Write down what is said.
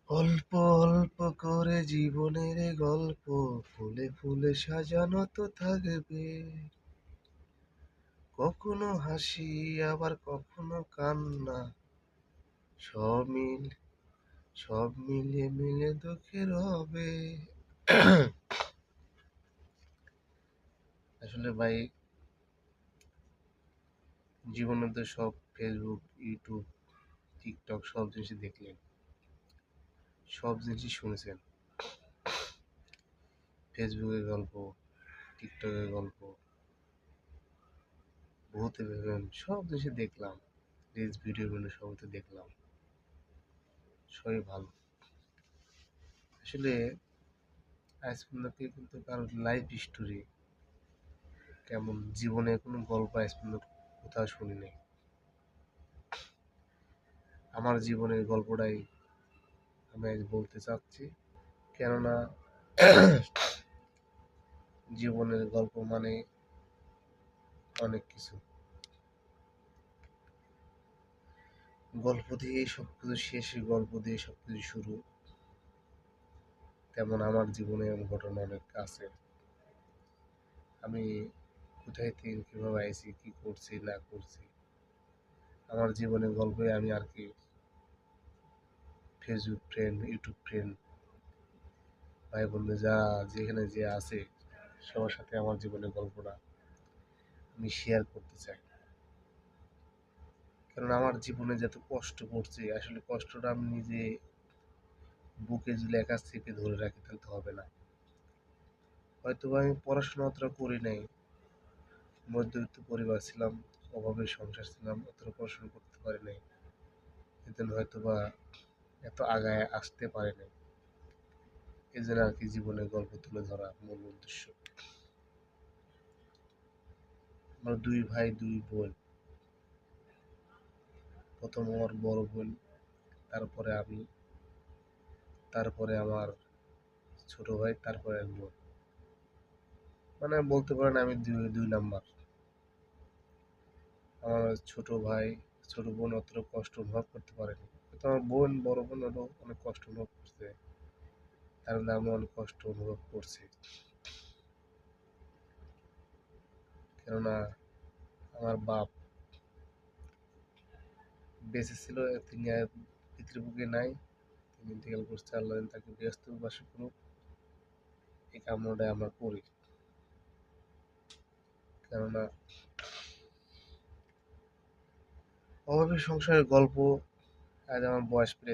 অল্প অল্প করে জীবনের গল্প ফুলে ফুলে সাজানো তো থাকবে, কখনো হাসি আবার কখনো কান্না, সব মিল সব মিলিয়ে মিলে দুঃখের হবে। আসলে ভাই, জীবনে তো সব ফেসবুক, ইউটিউব, টিকটক সব জিনিসই দেখলেন, সব জিনিসই শুনেছেন। ফেসবুকের গল্প, টিকটকের গল্প, ভূতে ভেবেন সব জিনিসই দেখলাম, রিলস ভিডিও গুলো সব তো দেখলাম, সবই ভালো। আসলে আজ পর্যন্ত কিন্তু কারোর লাইফ স্টোরি, কেমন জীবনে কোনো গল্প আজ পর্যন্ত কোথাও শুনি নাই। আমার জীবনের গল্পটাই আমি আজ বলতে চাচ্ছি, কেননা জীবনের গল্প মানে অনেক কিছু। গল্প দিয়ে সবকিছু শেষ, গল্প দিয়ে সবকিছু শুরু। তেমন আমার জীবনে এমন ঘটনা অনেক আছে। আমি কোথায় থেকে কিভাবে আইছি, কি করছি না করছি, আমার জীবনের গল্পে আমি আর কি ফেসবুক ফ্রেন্ড, ইউটিউব ফ্রেন্ড, ভাই বন্ধু যারা যেখানে যে আছে সবার সাথে আমার জীবনের গল্পটা আমি শেয়ার করতে চাই। কারণ আমার জীবনে যত কষ্ট করছি, আসলে কষ্টটা আমি নিজে বুকে যদি একা চেপে ধরে রাখি তাহলে তো হবে না। হয়তো আমি পড়াশোনা অতটা করি নাই, মধ্যবিত্ত পরিবার ছিলাম, অভাবের সংসার ছিলাম, অতটা পড়াশোনা করতে পারি নাই, এজন্য হয়তো বা এত আগায় আসতে পারে নাই। এই জন্য আর কি জীবনের গল্প তুলে ধরা মূল উদ্দেশ্য। আমরা দুই ভাই দুই বোন, প্রথম আমার বড় বোন, তারপরে আমি, তারপরে আমার ছোট ভাই, তারপরে এক বোন। মানে বলতে পারেন আমি দুই দুই নাম্বার। আমার ছোট ভাই, ছোট বোন অতটা কষ্ট অনুভব করতে পারেনি, কিন্তু আমার বোন, বড় বোন ওরও অনেক কষ্ট অনুভব করছে, তার জন্য আমি অনেক কষ্ট অনুভব করছি। কেননা আমার বাপ বেঁচে ছিল, তিনি আর পিতৃপক্ষে নাই, তিনি ইন্তেকাল করছে, আল্লাহ তাকে ব্যস্ত বাসী করুক, এই কামনাটাই আমরা করি। কেননা অভাবী সংসারের গল্প, আজ আমার বয়স প্রায়